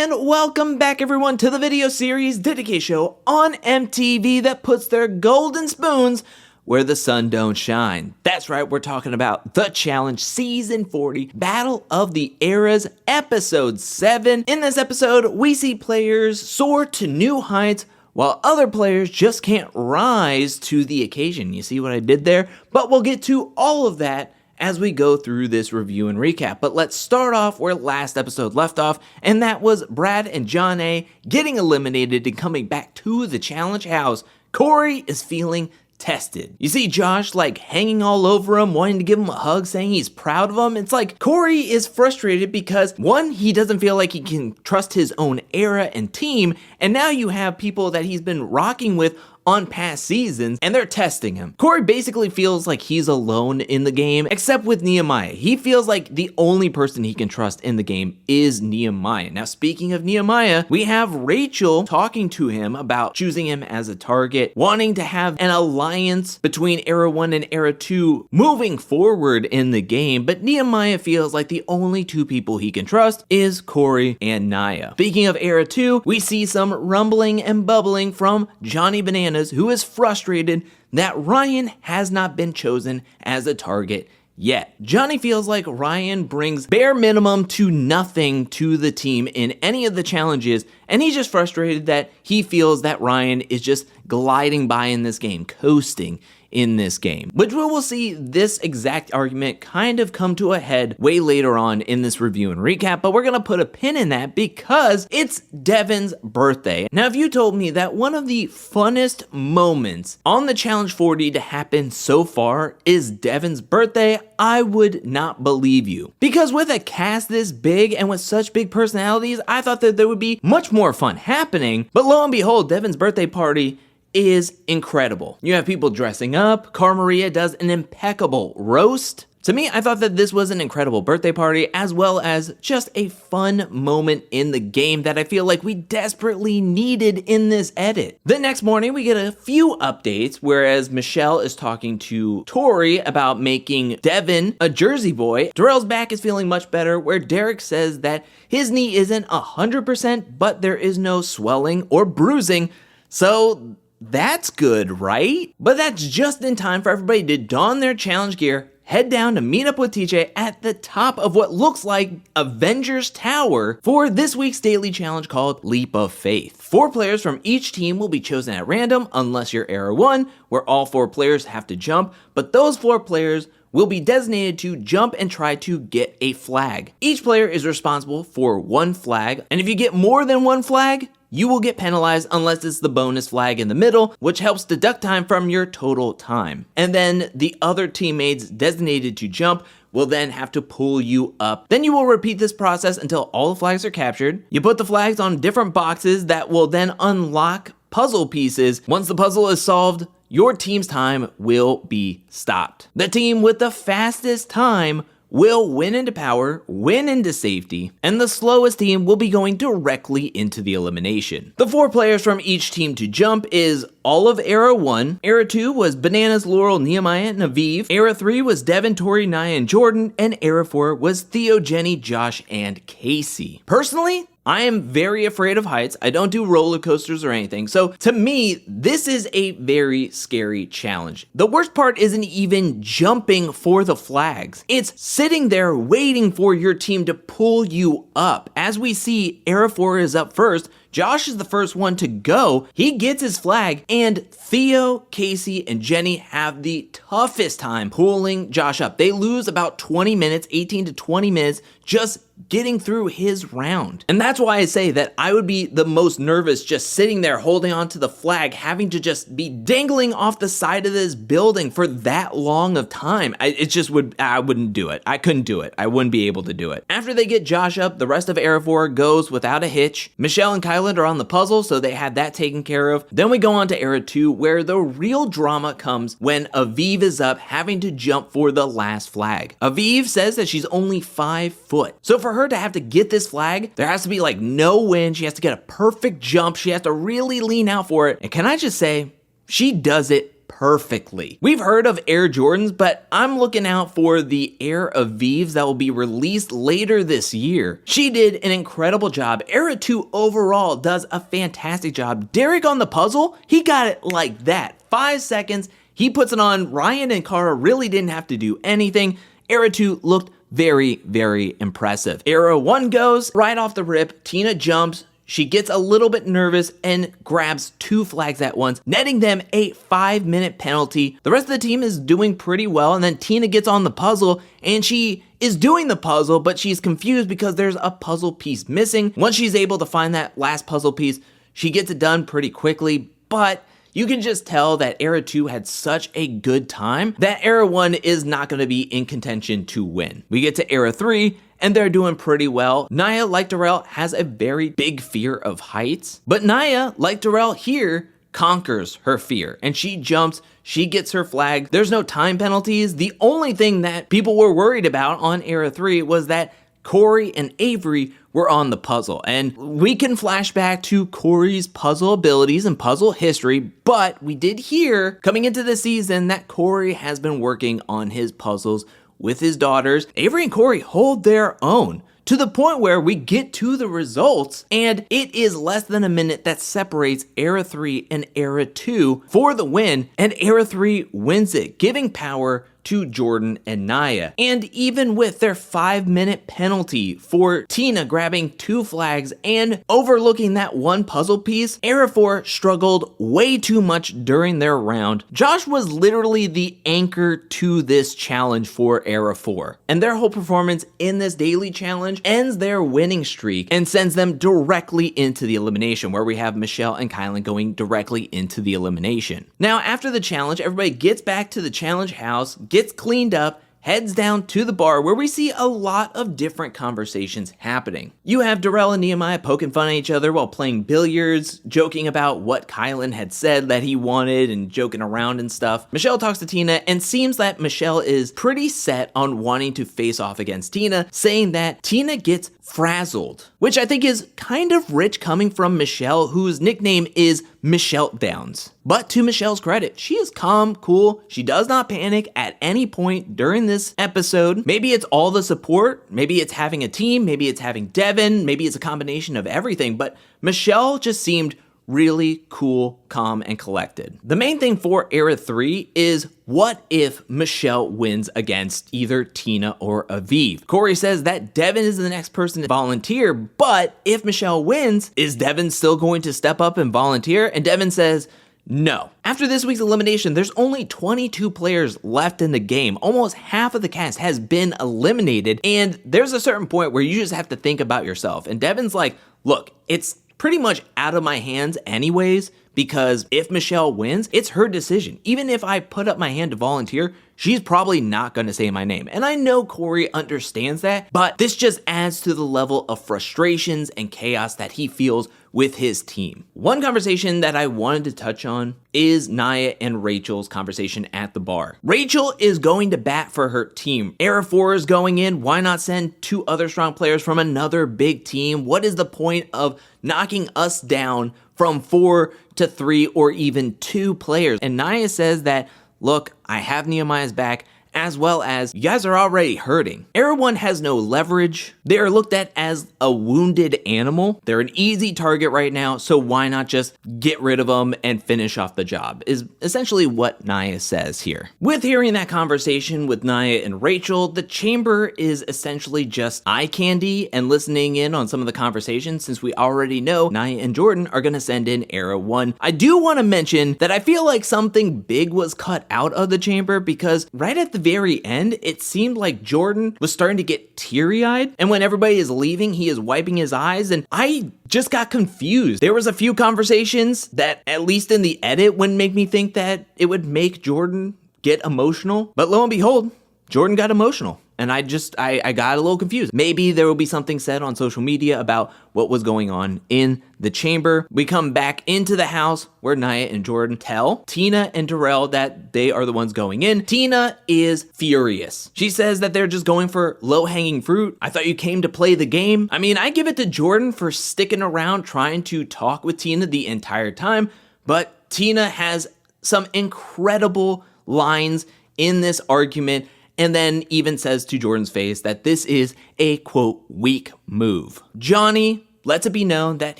And welcome back everyone to the video series dedicated show on MTV that puts their golden spoons where the sun don't shine. That's right, we're talking about The Challenge Season 40 Battle of the Eras Episode 7. In this episode, we see players soar to new heights while other players just can't rise to the occasion. You see what I did there? But we'll get to all of that as we go through this review and recap. But let's start off where last episode left off, and that was Brad and John A getting eliminated and coming back to the challenge house. Cory is feeling tested. You see Josh like hanging all over him, wanting to give him a hug, saying he's proud of him. It's like Cory is frustrated because one, he doesn't feel like he can trust his own era and team, and now you have people that he's been rocking with on past seasons, and they're testing him. Cory basically feels like he's alone in the game, except with Nehemiah. He feels like the only person he can trust in the game is Nehemiah. Now, speaking of Nehemiah, we have Rachel talking to him about choosing him as a target, wanting to have an alliance between Era 1 and Era 2 moving forward in the game, but Nehemiah feels like the only two people he can trust is Cory and Naya. Speaking of Era 2, we see some rumbling and bubbling from Johnny Bananas, who is frustrated that Ryan has not been chosen as a target yet. Johnny feels like Ryan brings bare minimum to nothing to the team in any of the challenges, and he's just frustrated that he feels that Ryan is just gliding by in this game, coasting in this game, which we will see this exact argument kind of come to a head way later on in this review and recap, but we're gonna put a pin in that because it's Devin's birthday. Now, if you told me that one of the funnest moments on the Challenge 40 to happen so far is Devin's birthday, I would not believe you. Because with a cast this big and with such big personalities, I thought that there would be much more fun happening, but lo and behold, Devin's birthday party is incredible. You have people dressing up, Cara Maria does an impeccable roast. To me, I thought that this was an incredible birthday party as well as just a fun moment in the game that I feel like we desperately needed in this edit. The next morning, we get a few updates, whereas Michelle is talking to Tori about making Devin a Jersey boy. Darrell's back is feeling much better, where Derek says that his knee isn't 100%, but there is no swelling or bruising, so that's good, right? But that's just in time for everybody to don their challenge gear, head down to meet up with TJ at the top of what looks like Avengers Tower for this week's daily challenge called Leap of Faith. 4 players from each team will be chosen at random unless you're Era 1, where all 4 players have to jump, but those 4 players will be designated to jump and try to get a flag. Each player is responsible for 1 flag, and if you get more than 1 flag, you will get penalized unless it's the bonus flag in the middle, which helps deduct time from your total time. And then the other teammates designated to jump will then have to pull you up. Then you will repeat this process until all the flags are captured. You put the flags on different boxes that will then unlock puzzle pieces. Once the puzzle is solved, your team's time will be stopped. The team with the fastest time will win into power, win into safety, and the slowest team will be going directly into the elimination. The 4 players from each team to jump is all of Era 1. Era 2 was Bananas, Laurel, Nehemiah, and Aviv. Era 3 was Devin, Tori, Naya, and Jordan. And Era 4 was Theo, Jenny, Josh, and Casey. Personally, I am very afraid of heights. I don't do roller coasters or anything. So to me, this is a very scary challenge. The worst part isn't even jumping for the flags. It's sitting there waiting for your team to pull you up. As we see, Era 4 is up first. Josh is the first one to go. He gets his flag, and Theo, Casey, and Jenny have the toughest time pulling Josh up. They lose about 20 minutes, 18 to 20 minutes, just getting through his round. And that's why I say that I would be the most nervous just sitting there holding onto the flag, having to just be dangling off the side of this building for that long of time. I wouldn't do it. I couldn't do it. I wouldn't be able to do it. After they get Josh up, the rest of Era 4 goes without a hitch. Michelle and Kylan are on the puzzle, so they had that taken care of. Then we go on to Era 2, where the real drama comes when Aviv is up having to jump for the last flag. Aviv says that she's only 5 foot. So for her to have to get this flag, there has to be like no wind. She has to get a perfect jump. She has to really lean out for it. And can I just say, she does it perfectly. We've heard of Air Jordans, but I'm looking out for the Air Avives that will be released later this year. She did an incredible job. Era 2 overall does a fantastic job. Derek on the puzzle, he got it like that. 5 seconds, he puts it on. Ryan and Cara really didn't have to do anything. Era 2 looked very, very impressive. Era 1 goes right off the rip. Tina jumps. She gets a little bit nervous and grabs 2 flags at once, netting them a 5-minute penalty. The rest of the team is doing pretty well, and then Tina gets on the puzzle, and she is doing the puzzle, but she's confused because there's a puzzle piece missing. Once she's able to find that last puzzle piece, she gets it done pretty quickly, but you can just tell that Era 2 had such a good time that Era 1 is not going to be in contention to win. We get to Era 3, and they're doing pretty well. Nia, like Darrell, has a very big fear of heights, but Nia, like Darrell here, conquers her fear, and she jumps, she gets her flag. There's no time penalties. The only thing that people were worried about on Era 3 was that Cory and Avery were on the puzzle, and we can flash back to Cory's puzzle abilities and puzzle history, but we did hear coming into the season that Cory has been working on his puzzles with his daughters. Avery and Cory hold their own to the point where we get to the results, and it is less than a minute that separates Era 3 and Era 2 for the win, and Era 3 wins it, giving power to Jordan and Nia. And even with their 5-minute penalty for Tina grabbing 2 flags and overlooking that one puzzle piece, Era 4 struggled way too much during their round. Josh was literally the anchor to this challenge for Era 4, and their whole performance in this daily challenge ends their winning streak and sends them directly into the elimination, where we have Michelle and Kylan going directly into the elimination. Now, after the challenge, everybody gets back to the challenge house, gets cleaned up, heads down to the bar, where we see a lot of different conversations happening. You have Darrell and Nehemiah poking fun at each other while playing billiards, joking about what Kylan had said that he wanted and joking around and stuff. Michelle talks to Tina, and seems that Michelle is pretty set on wanting to face off against Tina, saying that Tina gets frazzled, which I think is kind of rich coming from Michelle, whose nickname is Michelle Downs. But to Michelle's credit, she is calm, cool. She does not panic at any point during this episode. Maybe it's all the support, maybe it's having a team, maybe it's having Devin, maybe it's a combination of everything, but Michelle just seemed really cool, calm, and collected. The main thing for Era 3 is, what if Michelle wins against either Tina or Aviv? Cory says that Devin is the next person to volunteer, but if Michelle wins, is Devin still going to step up and volunteer? And Devin says, no. After this week's elimination, there's only 22 players left in the game. Almost half of the cast has been eliminated, and there's a certain point where you just have to think about yourself. And Devin's like, look, it's pretty much out of my hands anyways, because if Michelle wins, it's her decision. Even if I put up my hand to volunteer, she's probably not going to say my name. And I know Cory understands that, but this just adds to the level of frustrations and chaos that he feels with his team. One conversation that I wanted to touch on is Nia and Rachel's conversation at the bar. Rachel is going to bat for her team. Era 4 is going in. Why not send 2 other strong players from another big team? What is the point of knocking us down from 4 to 3 or even 2 players? And Nia says that, look, I have Nehemiah's back, as well as you guys are already hurting. Era 1 has no leverage. They are looked at as a wounded animal. They're an easy target right now, so why not just get rid of them and finish off the job, is essentially what Nia says here. With hearing that conversation with Nia and Rachel, the chamber is essentially just eye candy and listening in on some of the conversations, since we already know Nia and Jordan are gonna send in Era 1. I do want to mention that I feel like something big was cut out of the chamber, because right at the very end, it seemed like Jordan was starting to get teary-eyed, and when everybody is leaving, he is wiping his eyes, and I just got confused. There was a few conversations that, at least in the edit, wouldn't make me think that it would make Jordan get emotional, but lo and behold, Jordan got emotional. And I got a little confused. Maybe there will be something said on social media about what was going on in the chamber. We come back into the house where Nia and Jordan tell Tina and Darrell that they are the ones going in. Tina is furious. She says that they're just going for low-hanging fruit. I thought you came to play the game. I mean, I give it to Jordan for sticking around trying to talk with Tina the entire time, but Tina has some incredible lines in this argument, and then even says to Jordan's face that this is a, quote, weak move. Johnny lets it be known that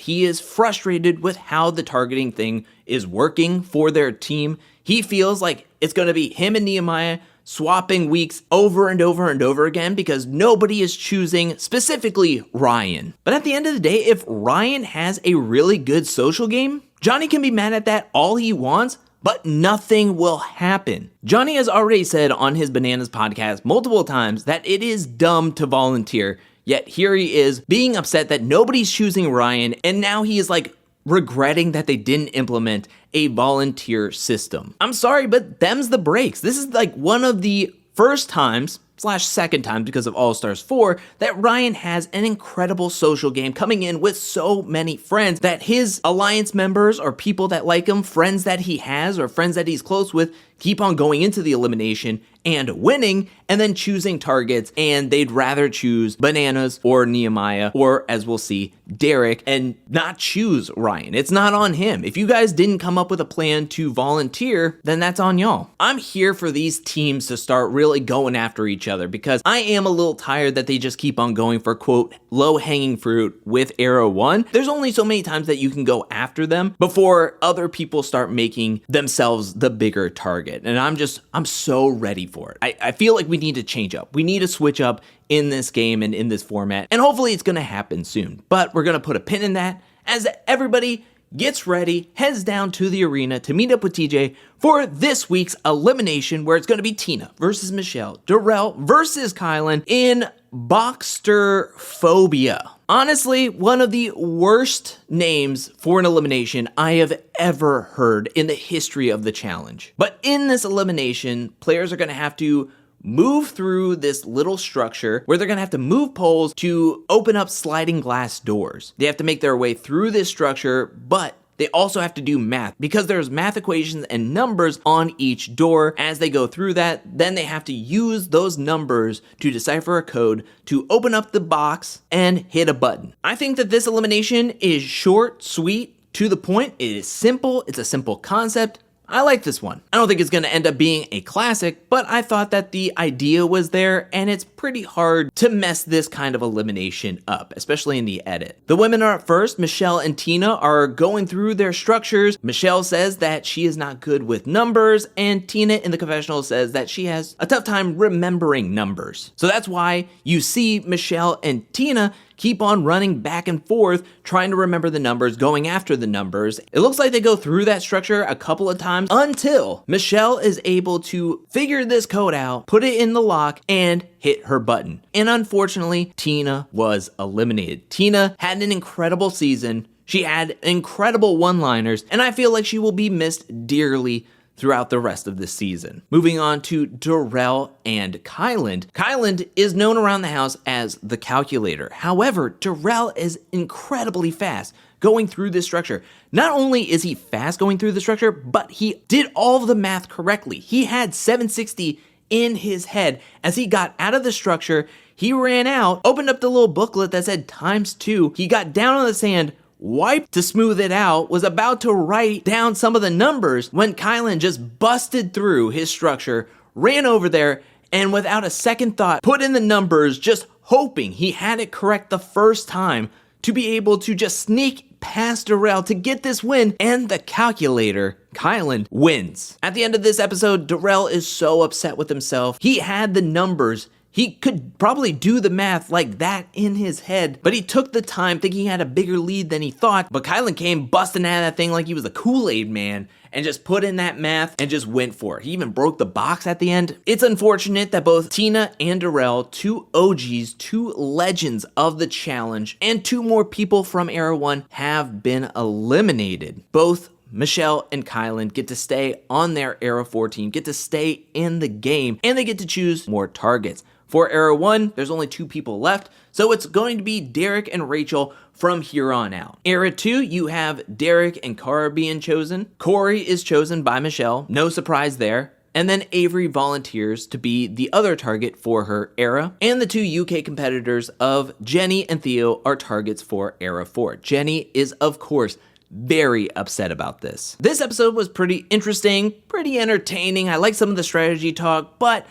he is frustrated with how the targeting thing is working for their team. He feels like it's going to be him and Nehemiah swapping weeks over and over and over again because nobody is choosing specifically Ryan. But at the end of the day, if Ryan has a really good social game, Johnny can be mad at that all he wants, but nothing will happen. Johnny has already said on his Bananas podcast multiple times that it is dumb to volunteer, yet here he is being upset that nobody's choosing Ryan, and now he is like regretting that they didn't implement a volunteer system. I'm sorry, but them's the breaks. This is like one of the first times / second time because of All-Stars 4 that Ryan has an incredible social game coming in with so many friends that his alliance members or people that like him, friends that he has or friends that he's close with, keep on going into the elimination and winning and then choosing targets, and they'd rather choose Bananas or Nehemiah or, as we'll see, Derek and not choose Ryan. It's not on him. If you guys didn't come up with a plan to volunteer, then that's on y'all. I'm here for these teams to start really going after each other because I am a little tired that they just keep on going for, quote, low-hanging fruit with Arrow 1. There's only so many times that you can go after them before other people start making themselves the bigger target. And I'm so ready for it. I feel like we need to change up. We need to switch up in this game and in this format. And hopefully it's going to happen soon. But we're going to put a pin in that as everybody gets ready, heads down to the arena to meet up with TJ for this week's elimination, where it's going to be Tina versus Michelle, Darrell versus Kylan in Boxster Phobia. Honestly, one of the worst names for an elimination I have ever heard in the history of the challenge. But in this elimination, players are going to have to move through this little structure where they're going to have to move poles to open up sliding glass doors. They have to make their way through this structure, but they also have to do math because there's math equations and numbers on each door. As they go through that, then they have to use those numbers to decipher a code to open up the box and hit a button. I think that this elimination is short, sweet, to the point. It is simple. It's a simple concept. I like this one. I don't think it's going to end up being a classic, but I thought that the idea was there, and it's pretty hard to mess this kind of elimination up, especially in the edit. The women are up first. Michelle and Tina are going through their structures. Michelle says that she is not good with numbers, and Tina in the confessional says that she has a tough time remembering numbers. So that's why you see Michelle and Tina keep on running back and forth, trying to remember the numbers, going after the numbers. It looks like they go through that structure a couple of times until Michelle is able to figure this code out, put it in the lock, and hit her button. And unfortunately, Tina was eliminated. Tina had an incredible season. She had incredible one-liners, and I feel like she will be missed dearly throughout the rest of the season. Moving on to Darrell and Kylan. Kylan is known around the house as the calculator. However, Darrell is incredibly fast going through this structure. Not only is he fast going through the structure, but he did all of the math correctly. He had 760 in his head. As he got out of the structure, he ran out, opened up the little booklet that said ×2. He got down on the sand, wiped to smooth it out, was about to write down some of the numbers when Kylan just busted through his structure, ran over there, and without a second thought, put in the numbers, just hoping he had it correct the first time to be able to just sneak past Darrell to get this win, and the calculator, Kylan, wins. At the end of this episode, Darrell is so upset with himself. He had the numbers. He could probably do the math like that in his head, but he took the time thinking he had a bigger lead than he thought. But Kylan came busting out of that thing like he was the Kool-Aid man and just put in that math and just went for it. He even broke the box at the end. It's unfortunate that both Tina and Darrell, two OGs, two legends of the challenge, and two more people from Era 1 have been eliminated. Both Michelle and Kylan get to stay on their Era 4 team, get to stay in the game, and they get to choose more targets. For Era 1, there's only 2 people left, so it's going to be Derek and Rachel from here on out. Era 2, you have Derek and Cara being chosen. Cory is chosen by Michelle, no surprise there. And then Avery volunteers to be the other target for her era. And the 2 UK competitors of Jenny and Theo are targets for Era 4. Jenny is, of course, very upset about this. This episode was pretty interesting, pretty entertaining. I like some of the strategy talk, but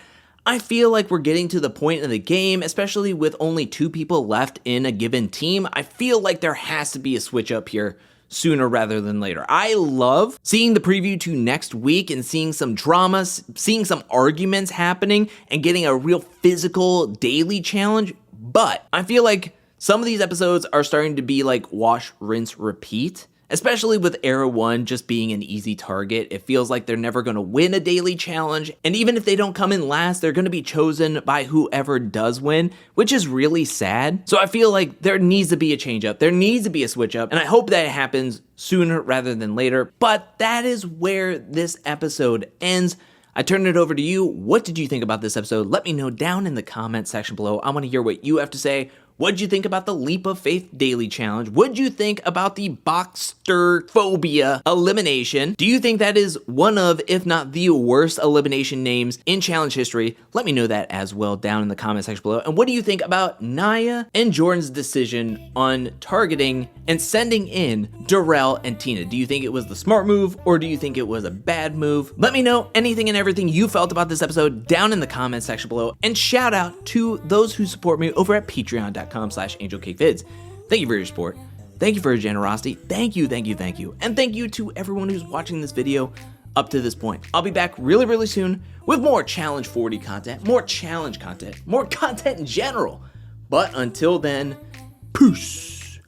I feel like we're getting to the point in the game, especially with only 2 people left in a given team. I feel like there has to be a switch up here sooner rather than later. I love seeing the preview to next week and seeing some drama, seeing some arguments happening, and getting a real physical daily challenge. But I feel like some of these episodes are starting to be like wash, rinse, repeat. Especially with Era 1 just being an easy target. It feels like they're never going to win a daily challenge, and even if they don't come in last, they're going to be chosen by whoever does win, which is really sad. So I feel like there needs to be a change up, there needs to be a switch up, and I hope that it happens sooner rather than later. But that is where this episode ends. I turn it over to you. What did you think about this episode? Let me know down in the comment section below. I want to hear what you have to say. What did you think about the Leap of Faith Daily Challenge? What did you think about the Boxster Phobia elimination? Do you think that is one of, if not the worst elimination names in challenge history? Let me know that as well down in the comment section below. And what do you think about Nia and Jordan's decision on targeting and sending in Darrell and Tina? Do you think it was the smart move, or do you think it was a bad move? Let me know anything and everything you felt about this episode down in the comment section below. And shout out to those who support me over at patreon.com/angelcakevids. Thank you for your support. Thank you for your generosity. Thank you. And thank you to everyone who's watching this video up to this point. I'll be back really soon with more Challenge 40 content, more challenge content, more content in general. But until then, peace.